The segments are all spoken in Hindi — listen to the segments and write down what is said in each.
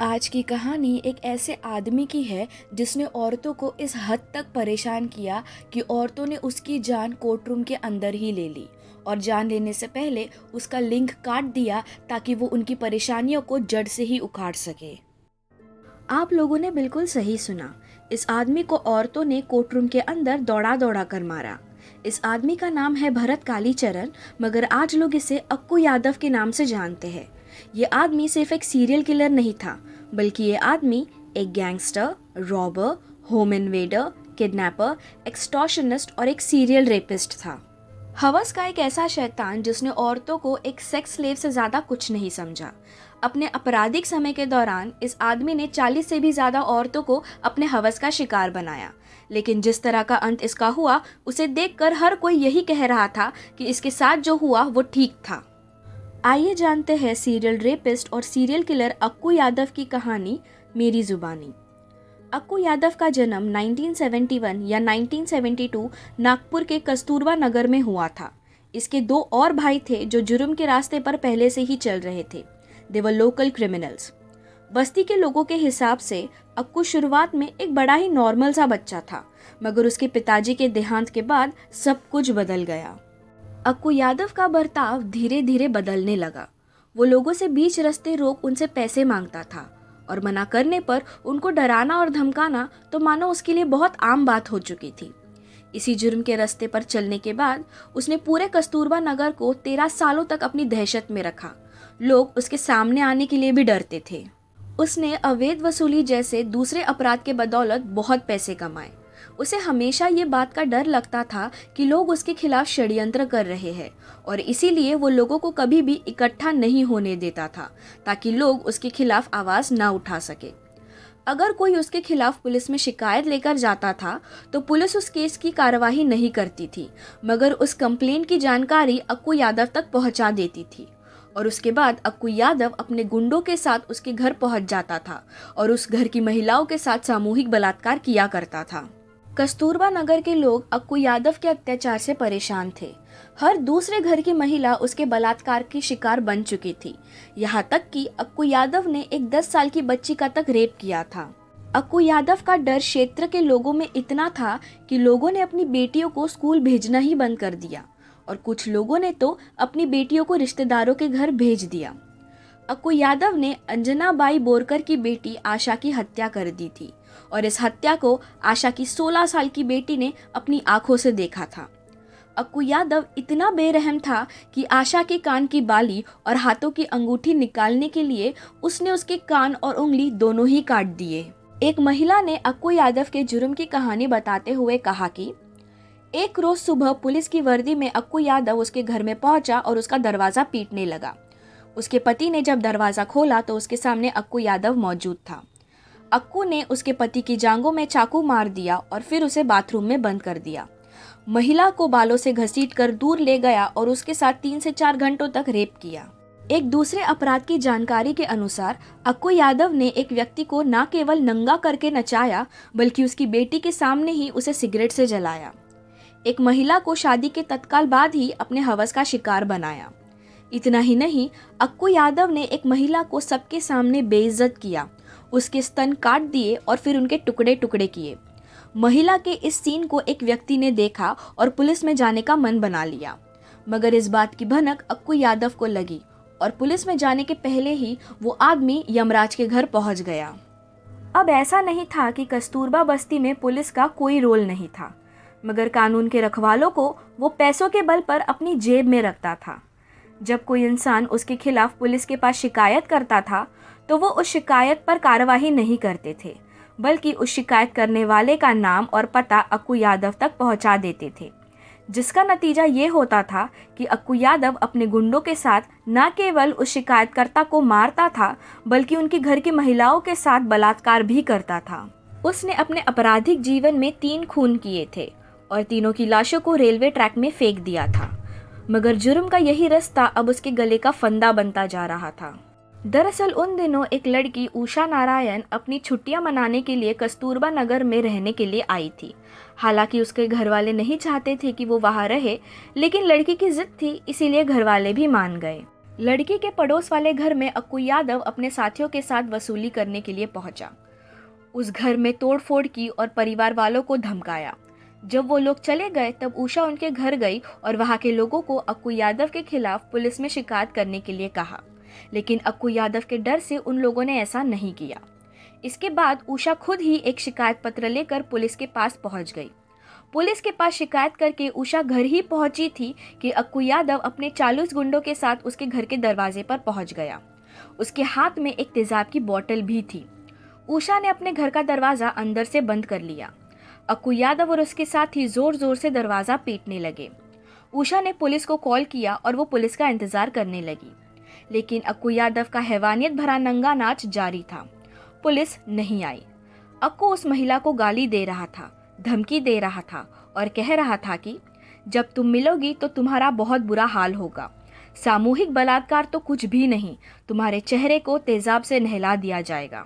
आज की कहानी एक ऐसे आदमी की है जिसने औरतों को इस हद तक परेशान किया कि औरतों ने उसकी जान कोर्ट रूम के अंदर ही ले ली और जान लेने से पहले उसका लिंग काट दिया ताकि वो उनकी परेशानियों को जड़ से ही उखाड़ सके। आप लोगों ने बिल्कुल सही सुना। इस आदमी को औरतों ने कोर्ट रूम के अंदर दौड़ा दौड़ा कर मारा। इस आदमी का नाम है भरत कालीचरण, मगर आज लोग इसे अक्कू यादव के नाम से जानते हैं। ये आदमी सिर्फ एक सीरियल किलर नहीं था, बल्कि ये आदमी एक gangster, robber, home invader, kidnapper, extortionist और एक सीरियल रेपिस्ट था। हवस का एक ऐसा शैतान जिसने औरतों को एक सेक्स स्लेव से ज्यादा कुछ नहीं समझा। अपने आपराधिक समय के दौरान इस आदमी ने 40 से भी ज्यादा औरतों को अपने हवस का शिकार बनाया, लेकिन जिस तरह का अंत इसका हुआ उसे देखकर हर कोई यही कह रहा था कि इसके साथ जो हुआ वो ठीक था। आइए जानते हैं सीरियल रेपिस्ट और सीरियल किलर अक्कू यादव की कहानी मेरी जुबानी। अक्कू यादव का जन्म 1971 या 1972 नागपुर के कस्तूरबा नगर में हुआ था। इसके दो और भाई थे जो जुर्म के रास्ते पर पहले से ही चल रहे थे। दे वर लोकल क्रिमिनल्स। बस्ती के लोगों के हिसाब से अक्कू शुरुआत में एक बड़ा ही नॉर्मल सा बच्चा था, मगर उसके पिताजी के देहांत के बाद सब कुछ बदल गया। अक्कू यादव का बर्ताव धीरे धीरे बदलने लगा। वो लोगों से बीच रास्ते रोक उनसे पैसे मांगता था और मना करने पर उनको डराना और धमकाना तो मानो उसके लिए बहुत आम बात हो चुकी थी। इसी जुर्म के रास्ते पर चलने के बाद उसने पूरे कस्तूरबा नगर को 13 सालों तक अपनी दहशत में रखा। लोग उसके सामने आने के लिए भी डरते थे। उसने अवैध वसूली जैसे दूसरे अपराध के बदौलत बहुत पैसे कमाए। उसे हमेशा ये बात का डर लगता था कि लोग उसके खिलाफ षड्यंत्र कर रहे हैं और इसीलिए वो लोगों को कभी भी इकट्ठा नहीं होने देता था ताकि लोग उसके खिलाफ आवाज ना उठा सके। अगर कोई उसके खिलाफ पुलिस में शिकायत लेकर जाता था तो पुलिस उस केस की कार्यवाही नहीं करती थी, मगर उस कंप्लेंट की जानकारी अक्कू यादव तक पहुंचा देती थी और उसके बाद अक्कू यादव अपने गुंडों के साथ उसके घर पहुंच जाता था और उस घर की महिलाओं के साथ सामूहिक बलात्कार किया करता था। कस्तूरबा नगर के लोग अक्कू यादव के अत्याचार से परेशान थे। हर दूसरे घर की महिला उसके बलात्कार की शिकार बन चुकी थी। यहाँ तक कि अक्कू यादव ने एक 10 साल की बच्ची का तक रेप किया था। अक्कू यादव का डर क्षेत्र के लोगों में इतना था कि लोगों ने अपनी बेटियों को स्कूल भेजना ही बंद कर दिया और कुछ लोगों ने तो अपनी बेटियों को रिश्तेदारों के घर भेज दिया। अक्कू यादव ने अंजना बाई बोरकर की बेटी आशा की हत्या कर दी थी और इस हत्या को आशा की 16 साल की बेटी ने अपनी आंखों से देखा था। अक्कू यादव इतना बेरहम था कि आशा के कान की बाली और हाथों की अंगूठी निकालने के लिए उसने उसके कान और उंगली दोनों ही काट दिए। एक महिला ने अक्कू यादव के जुर्म की कहानी बताते हुए कहा कि एक रोज सुबह पुलिस की वर्दी में अक्कू यादव उसके घर में पहुंचा और उसका दरवाजा पीटने लगा। उसके पति ने जब दरवाजा खोला तो उसके सामने अक्कू यादव मौजूद था। अक्कू ने उसके पति की जांघों में चाकू मार दिया और फिर उसे बाथरूम में बंद कर दिया। महिला को बालों से घसीटकर दूर ले गया और उसके साथ 3 से 4 घंटों तक रेप किया। एक दूसरे अपराध की जानकारी के अनुसार अक्कू यादव ने एक व्यक्ति को न केवल नंगा करके नचाया, बल्कि उसकी बेटी के सामने ही उसे सिगरेट से जलाया। एक महिला को शादी के तत्काल बाद ही अपने हवस का शिकार बनाया। इतना ही नहीं, अक्कू यादव ने एक महिला को सबके सामने बेइज्जत किया, उसके स्तन काट दिए और फिर उनके टुकड़े टुकड़े किए। महिला के इस सीन को एक व्यक्ति ने देखा और पुलिस में जाने का मन बना लिया, मगर इस बात की भनक अक्कू यादव को लगी और पुलिस में जाने के पहले ही वो आदमी यमराज के घर पहुंच गया। अब ऐसा नहीं था कि कस्तूरबा बस्ती में पुलिस का कोई रोल नहीं था, मगर कानून के रखवालों को वो पैसों के बल पर अपनी जेब में रखता था। जब कोई इंसान उसके खिलाफ पुलिस के पास शिकायत करता था तो वो उस शिकायत पर कार्यवाही नहीं करते थे, बल्कि उस शिकायत करने वाले का नाम और पता अक्कू यादव तक पहुंचा देते थे, जिसका नतीजा ये होता था कि अक्कू यादव अपने गुंडों के साथ न केवल उस शिकायतकर्ता को मारता था, बल्कि उनके घर की महिलाओं के साथ बलात्कार भी करता था। उसने अपने आपराधिक जीवन में 3 खून किए थे और तीनों की लाशों को रेलवे ट्रैक में फेंक दिया था, मगर जुर्म का यही रास्ता अब उसके गले का फंदा बनता जा रहा था। दरअसल उन दिनों एक लड़की उषा नारायण अपनी छुट्टियां मनाने के लिए कस्तूरबा नगर में रहने के लिए आई थी। हालांकि उसके घर वाले नहीं चाहते थे कि वो वहां रहे, लेकिन लड़की की जिद थी, इसीलिए घर वाले भी मान गए। लड़की के पड़ोस वाले घर में अक्कू यादव अपने साथियों के साथ वसूली करने के लिए पहुंचा। उस घर में तोड़फोड़ की और परिवार वालों को धमकाया। जब वो लोग चले गए तब उषा उनके घर गई और वहां के लोगों को अक्कू यादव के खिलाफ पुलिस में शिकायत करने के लिए कहा, लेकिन अक्कू यादव के डर से उन लोगों ने ऐसा नहीं किया। इसके बाद उषा खुद ही एक शिकायत पत्र लेकर पुलिस के पास पहुंच गई। पुलिस के पास शिकायत करके उषा घर ही पहुंची थी कि अक्कू यादव अपने 40 गुंडों के साथ उसके घर के दरवाजे पर पहुंच गया। उसके हाथ में एक तेजाब की बोतल भी थी। उषा ने अपने घर का दरवाजा अंदर से बंद कर लिया। अक्कू यादव और उसके साथी जोर जोर से दरवाजा पीटने लगे। उषा ने पुलिस को कॉल किया और वो पुलिस का इंतजार करने लगी, लेकिन अक्कू यादव का हैवानियत भरा नंगा नाच जारी था। पुलिस नहीं आई। अक्कू उस महिला को गाली दे रहा था, धमकी दे रहा था और कह रहा था कि जब तुम मिलोगी तो तुम्हारा बहुत बुरा हाल होगा। सामूहिक बलात्कार तो कुछ भी नहीं, तुम्हारे चेहरे को तेजाब से नहला दिया जाएगा।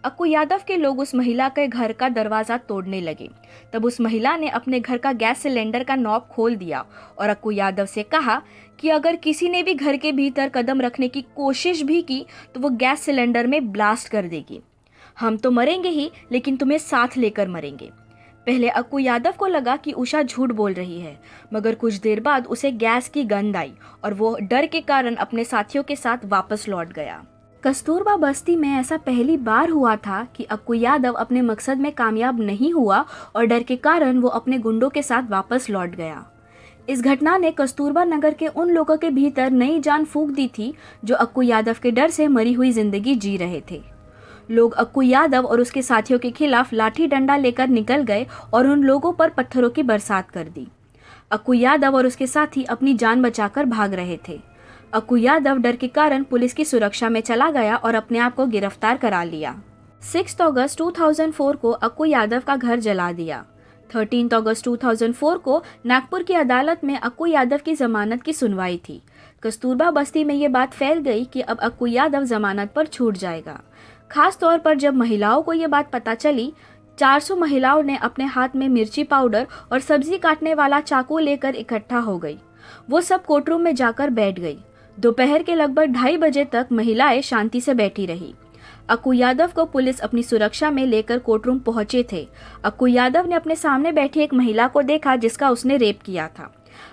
अक्कू यादव के लोग उस महिला के घर का दरवाजा तोड़ने लगे। तब उस महिला ने अपने घर का गैस सिलेंडर का नॉब खोल दिया और अक्कू यादव से कहा कि अगर किसी ने भी घर के भीतर कदम रखने की कोशिश भी की तो वो गैस सिलेंडर में ब्लास्ट कर देगी। हम तो मरेंगे ही, लेकिन तुम्हें साथ लेकर मरेंगे। पहले अक्कू यादव को लगा कि उषा झूठ बोल रही है, मगर कुछ देर बाद उसे गैस की गंध आई और वो डर के कारण अपने साथियों के साथ वापस लौट गया। कस्तूरबा बस्ती में ऐसा पहली बार हुआ था कि अक्कू यादव अपने मकसद में कामयाब नहीं हुआ और डर के कारण वो अपने गुंडों के साथ वापस लौट गया। इस घटना ने कस्तूरबा नगर के उन लोगों के भीतर नई जान फूंक दी थी जो अक्कू यादव के डर से मरी हुई जिंदगी जी रहे थे। लोग अक्कू यादव और उसके साथियों के खिलाफ लाठी डंडा लेकर निकल गए और उन लोगों पर पत्थरों की बरसात कर दी। अक्कू यादव और उसके साथी अपनी जान बचाकर भाग रहे थे। अक्कू यादव डर के कारण पुलिस की सुरक्षा में चला गया और अपने आप को गिरफ्तार करा लिया। 6 अगस्त 2004 को अक्कू यादव का घर जला दिया। 13 अगस्त 2004 को नागपुर की अदालत में अक्कू यादव की जमानत की सुनवाई थी। कस्तूरबा बस्ती में ये बात फैल गई कि अब अक्कू यादव जमानत पर छूट जाएगा। खास तौर पर जब महिलाओं को ये बात पता चली, 400 महिलाओं ने अपने हाथ में मिर्ची पाउडर और सब्जी काटने वाला चाकू लेकर इकट्ठा हो गई। वो सब कोर्टरूम में जाकर बैठ गई। दोपहर के लगभग 2:30 बजे तक महिलाएं शांति से बैठी रही। अक्कू यादव को पुलिस अपनी सुरक्षा में लेकर कोर्टरूम पहुंचे थे। अक्कू यादव ने अपने सामने बैठी एक महिला को देखा जिसका उसने रेप किया था।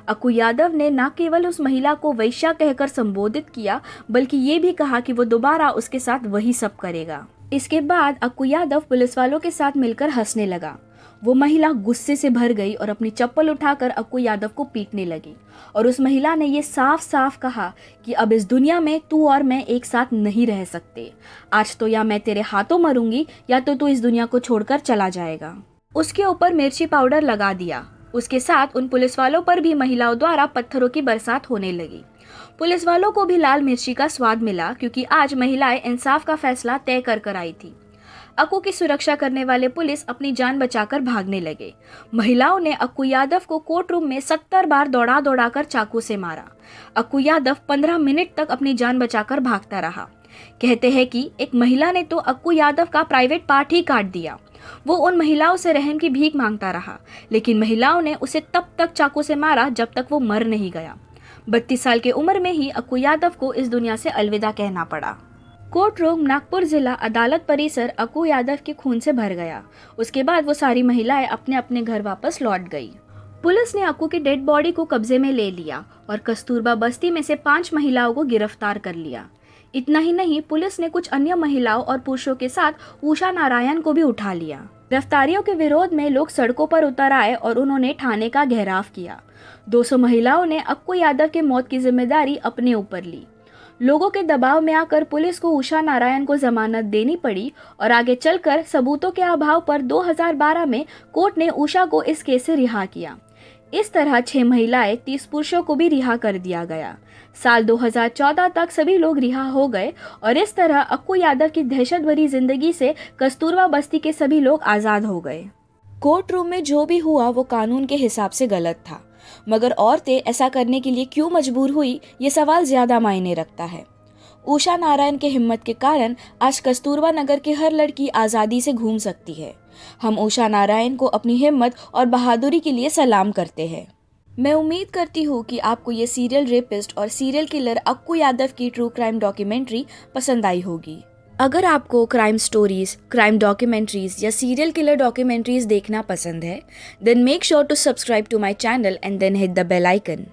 अक्कू यादव ने न केवल उस महिला को वैश्या कहकर संबोधित किया, बल्कि ये भी कहा कि वो दोबारा उसके साथ वही सब करेगा। इसके बाद अक्कू यादव पुलिस वालों के साथ मिलकर हंसने लगा। वो महिला गुस्से से भर गई और अपनी चप्पल उठाकर अक्कू यादव को पीटने लगी और उस महिला ने ये साफ साफ कहा कि अब इस दुनिया में तू और मैं एक साथ नहीं रह सकते। आज तो या मैं तेरे हाथों मरूंगी या तो तू इस दुनिया को छोड़कर चला जाएगा। उसके ऊपर मिर्ची पाउडर लगा दिया। उसके साथ उन पुलिस वालों पर भी महिलाओं द्वारा पत्थरों की बरसात होने लगी। पुलिस वालों को भी लाल मिर्ची का स्वाद मिला क्योंकि आज महिलाएं इंसाफ का फैसला तय कर आई थी। अक्कू की सुरक्षा करने वाले पुलिस अपनी जान बचाकर भागने लगे। महिलाओं ने अक्कू यादव को कोर्ट रूम में 70 बार दौड़ा दौड़ा कर चाकू से मारा। अक्कू यादव 15 मिनट तक अपनी जान बचाकर भागता रहा। कहते हैं कि एक महिला ने तो अक्कू यादव का प्राइवेट पार्ट ही काट दिया। वो उन महिलाओं से रहम की भीख मांगता रहा, लेकिन महिलाओं ने उसे तब तक चाकू से मारा जब तक वो मर नहीं गया। 32 साल की उम्र में ही अक्कू यादव को इस दुनिया से अलविदा कहना पड़ा। कोर्ट रूम नागपुर जिला अदालत परिसर अक्कू यादव के खून से भर गया। उसके बाद वो सारी महिलाएं अपने अपने घर वापस लौट गई। पुलिस ने अक्कू की डेड बॉडी को कब्जे में ले लिया और कस्तूरबा बस्ती में से 5 महिलाओं को गिरफ्तार कर लिया। इतना ही नहीं, पुलिस ने कुछ अन्य महिलाओं और पुरुषों के साथ उषा नारायण को भी उठा लिया। गिरफ्तारियों के विरोध में लोग सड़कों पर उतर आए और उन्होंने थाने का घेराव किया। 200 महिलाओं ने अक्कू यादव के मौत की जिम्मेदारी अपने ऊपर ली। लोगों के दबाव में आकर पुलिस को उषा नारायण को जमानत देनी पड़ी और आगे चलकर सबूतों के अभाव पर 2012 में कोर्ट ने उषा को इस केस से रिहा किया। इस तरह 6 महिलाएं 30 पुरुषों को भी रिहा कर दिया गया। साल 2014 तक सभी लोग रिहा हो गए और इस तरह अक्कू यादव की दहशत भरी जिंदगी से कस्तूरबा बस्ती के सभी लोग आज़ाद हो गए। कोर्ट रूम में जो भी हुआ वो कानून के हिसाब से गलत था, मगर औरतें ऐसा करने के लिए क्यों मजबूर हुई, ये सवाल ज्यादा मायने रखता है। उषा नारायण के हिम्मत के कारण आज कस्तूरबा नगर की हर लड़की आज़ादी से घूम सकती है। हम उषा नारायण को अपनी हिम्मत और बहादुरी के लिए सलाम करते हैं। मैं उम्मीद करती हूँ कि आपको ये सीरियल रेपिस्ट और सीरियल किलर अक्कू यादव की ट्रू क्राइम डॉक्यूमेंट्री पसंद आई होगी। अगर आपको क्राइम स्टोरीज, क्राइम डॉक्यूमेंट्रीज या सीरियल किलर डॉक्यूमेंट्रीज देखना पसंद है, then make sure to subscribe to my channel and then hit the bell icon.